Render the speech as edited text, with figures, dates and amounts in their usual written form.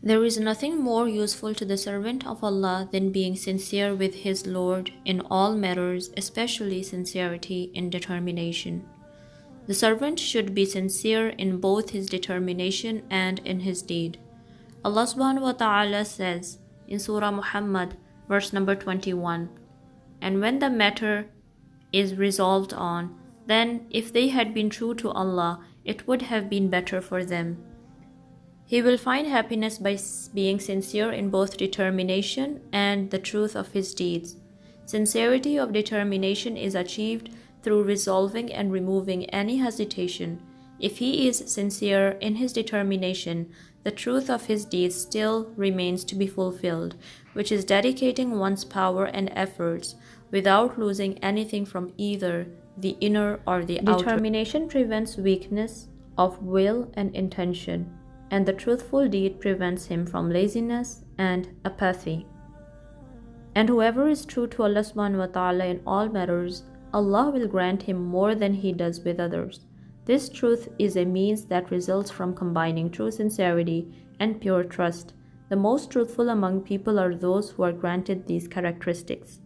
There is nothing more useful to the servant of Allah than being sincere with his Lord in all matters, especially sincerity in determination. The servant should be sincere in both his determination and in his deed. Allah subhanahu wa ta'ala says in Surah Muhammad, verse number 21, "And when the matter is resolved on, then if they had been true to Allah, it would have been better for them." He will find happiness by being sincere in both determination and the truth of his deeds. Sincerity of determination is achieved through resolving and removing any hesitation. If he is sincere in his determination, the truth of his deeds still remains to be fulfilled, which is dedicating one's power and efforts without losing anything from either the inner or the outer. Determination prevents weakness of will and intention, and the truthful deed prevents him from laziness and apathy. And whoever is true to Allah subhanahu wa ta'ala in all matters, Allah will grant him more than he does with others. This truth is a means that results from combining true sincerity and pure trust. The most truthful among people are those who are granted these characteristics.